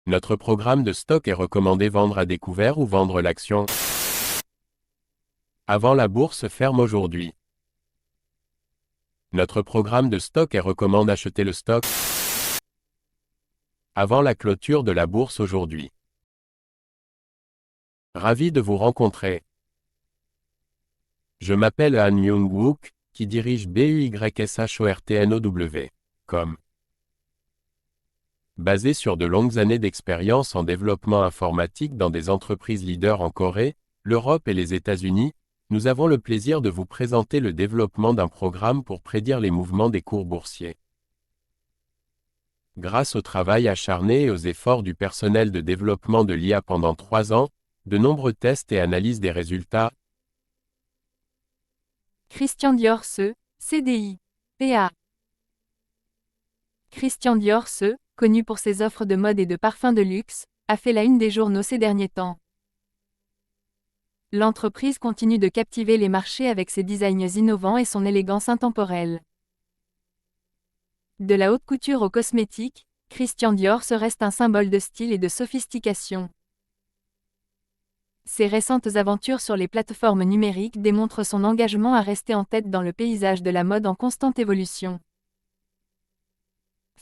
Notre programme de stock est recommandé vendre à découvert ou vendre l'action avant la bourse ferme aujourd'hui. Notre programme de stock est recommande acheter le stock avant la clôture de la bourse aujourd'hui. Ravi de vous rencontrer. Je m'appelle Han Myung-wook, qui dirige BUYSHORTNOW.com. Basé sur de longues années d'expérience en développement informatique dans des entreprises leaders en Corée, l'Europe et les États-Unis, nous avons le plaisir de vous présenter le développement d'un programme pour prédire les mouvements des cours boursiers. Grâce au travail acharné et aux efforts du personnel de développement de l'IA pendant 3 ans, de nombreux tests et analyses des résultats, Christian Dior CDI, PA. Christian Dior connu pour ses offres de mode et de parfums de luxe, a fait la une des journaux ces derniers temps. L'entreprise continue de captiver les marchés avec ses designs innovants et son élégance intemporelle. De la haute couture aux cosmétiques, Christian Dior reste un symbole de style et de sophistication. Ses récentes aventures sur les plateformes numériques démontrent son engagement à rester en tête dans le paysage de la mode en constante évolution.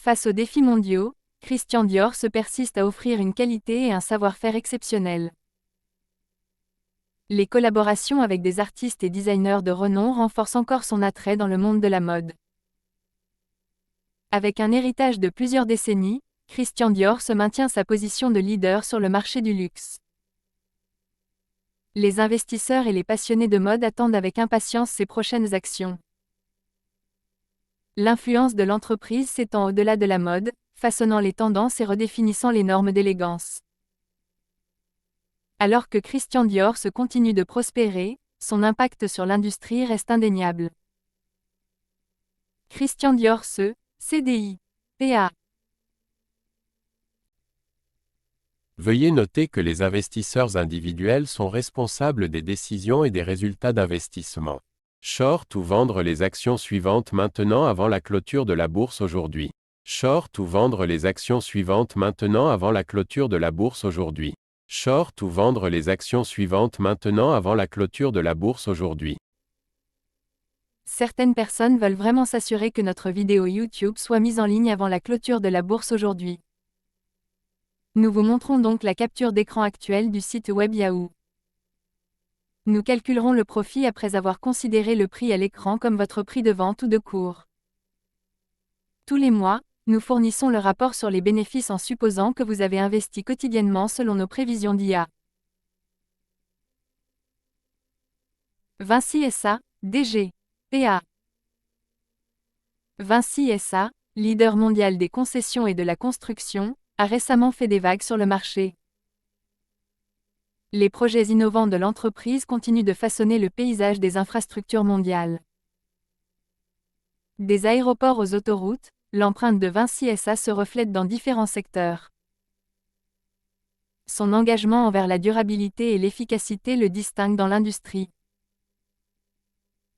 Face aux défis mondiaux, Christian Dior persiste à offrir une qualité et un savoir-faire exceptionnels. Les collaborations avec des artistes et designers de renom renforcent encore son attrait dans le monde de la mode. Avec un héritage de plusieurs décennies, Christian Dior maintient sa position de leader sur le marché du luxe. Les investisseurs et les passionnés de mode attendent avec impatience ses prochaines actions. L'influence de l'entreprise s'étend au-delà de la mode, façonnant les tendances et redéfinissant les normes d'élégance. Alors que Christian Dior continue de prospérer, son impact sur l'industrie reste indéniable. Christian Dior CDI, PA. Veuillez noter que les investisseurs individuels sont responsables des décisions et des résultats d'investissement. Short ou vendre les actions suivantes maintenant avant la clôture de la bourse aujourd'hui. Short ou vendre les actions suivantes maintenant avant la clôture de la bourse aujourd'hui. Short ou vendre les actions suivantes maintenant avant la clôture de la bourse aujourd'hui. Certaines personnes veulent vraiment s'assurer que notre vidéo YouTube soit mise en ligne avant la clôture de la bourse aujourd'hui. Nous vous montrons donc la capture d'écran actuelle du site web Yahoo. Nous calculerons le profit après avoir considéré le prix à l'écran comme votre prix de vente ou de cours. Tous les mois, nous fournissons le rapport sur les bénéfices en supposant que vous avez investi quotidiennement selon nos prévisions d'IA. Vinci SA, DG, PA. Vinci SA, leader mondial des concessions et de la construction, a récemment fait des vagues sur le marché. Les projets innovants de l'entreprise continuent de façonner le paysage des infrastructures mondiales. Des aéroports aux autoroutes, l'empreinte de Vinci SA se reflète dans différents secteurs. Son engagement envers la durabilité et l'efficacité le distingue dans l'industrie.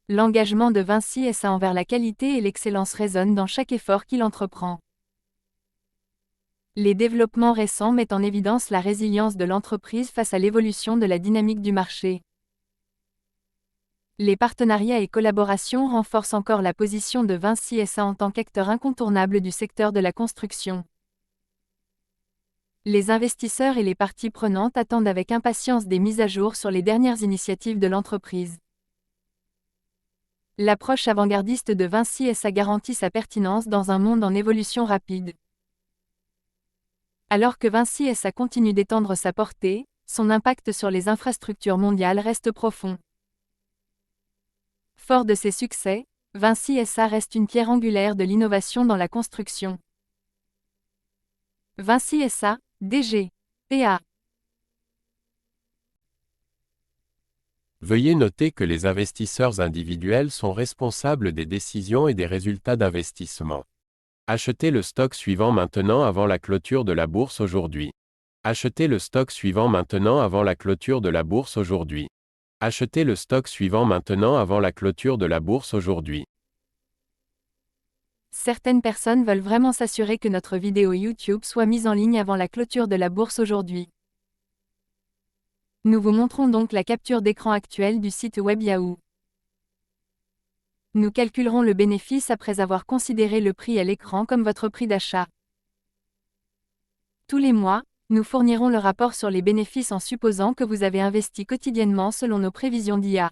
L'engagement de Vinci SA envers la qualité et l'excellence résonne dans chaque effort qu'il entreprend. Les développements récents mettent en évidence la résilience de l'entreprise face à l'évolution de la dynamique du marché. Les partenariats et collaborations renforcent encore la position de Vinci SA en tant qu'acteur incontournable du secteur de la construction. Les investisseurs et les parties prenantes attendent avec impatience des mises à jour sur les dernières initiatives de l'entreprise. L'approche avant-gardiste de Vinci SA garantit sa pertinence dans un monde en évolution rapide. Alors que Vinci SA continue d'étendre sa portée, son impact sur les infrastructures mondiales reste profond. Fort de ses succès, Vinci SA reste une pierre angulaire de l'innovation dans la construction. Vinci SA, DG, PA. Veuillez noter que les investisseurs individuels sont responsables des décisions et des résultats d'investissement. Achetez le stock suivant maintenant avant la clôture de la bourse aujourd'hui. Achetez le stock suivant maintenant avant la clôture de la bourse aujourd'hui. Achetez le stock suivant maintenant avant la clôture de la bourse aujourd'hui. Certaines personnes veulent vraiment s'assurer que notre vidéo YouTube soit mise en ligne avant la clôture de la bourse aujourd'hui. Nous vous montrons donc la capture d'écran actuelle du site web Yahoo. Nous calculerons le bénéfice après avoir considéré le prix à l'écran comme votre prix d'achat. Tous les mois, nous fournirons le rapport sur les bénéfices en supposant que vous avez investi quotidiennement selon nos prévisions d'IA.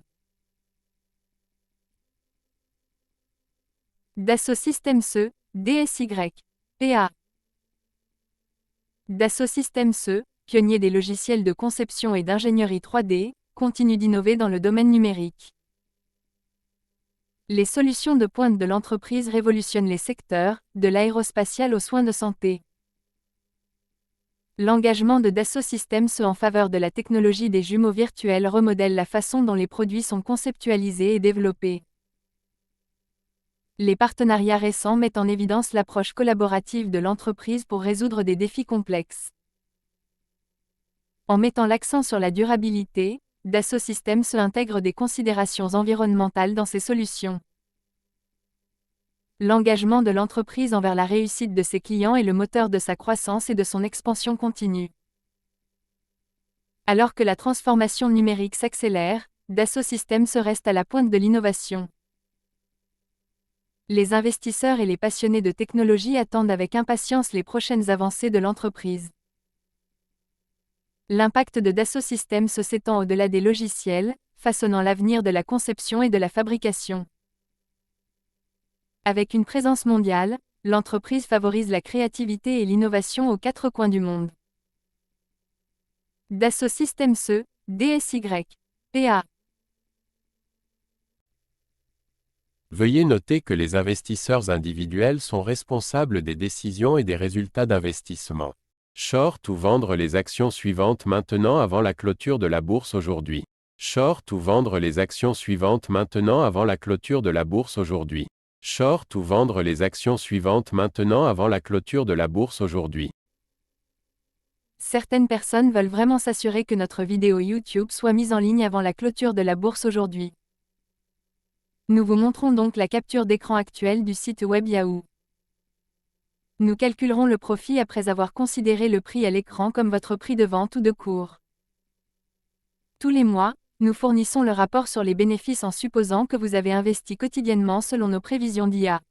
Dassault Systèmes E, DSY, PA. Dassault Systèmes E, pionnier des logiciels de conception et d'ingénierie 3D, continue d'innover dans le domaine numérique. Les solutions de pointe de l'entreprise révolutionnent les secteurs, de l'aérospatial aux soins de santé. L'engagement de Dassault Systèmes en faveur de la technologie des jumeaux virtuels remodèle la façon dont les produits sont conceptualisés et développés. Les partenariats récents mettent en évidence l'approche collaborative de l'entreprise pour résoudre des défis complexes. En mettant l'accent sur la durabilité, Dassault Systèmes intègre des considérations environnementales dans ses solutions. L'engagement de l'entreprise envers la réussite de ses clients est le moteur de sa croissance et de son expansion continue. Alors que la transformation numérique s'accélère, Dassault Systèmes reste à la pointe de l'innovation. Les investisseurs et les passionnés de technologie attendent avec impatience les prochaines avancées de l'entreprise. L'impact de Dassault Systèmes s'étend au-delà des logiciels, façonnant l'avenir de la conception et de la fabrication. Avec une présence mondiale, l'entreprise favorise la créativité et l'innovation aux quatre coins du monde. Dassault Systèmes E, DSY, PA. Veuillez noter que les investisseurs individuels sont responsables des décisions et des résultats d'investissement. Short ou vendre les actions suivantes maintenant avant la clôture de la bourse aujourd'hui. Short ou vendre les actions suivantes maintenant avant la clôture de la bourse aujourd'hui. Short ou vendre les actions suivantes maintenant avant la clôture de la bourse aujourd'hui. Certaines personnes veulent vraiment s'assurer que notre vidéo YouTube soit mise en ligne avant la clôture de la bourse aujourd'hui. Nous vous montrons donc la capture d'écran actuelle du site web Yahoo. Nous calculerons le profit après avoir considéré le prix à l'écran comme votre prix de vente ou de cours. Tous les mois, nous fournissons le rapport sur les bénéfices en supposant que vous avez investi quotidiennement selon nos prévisions d'IA.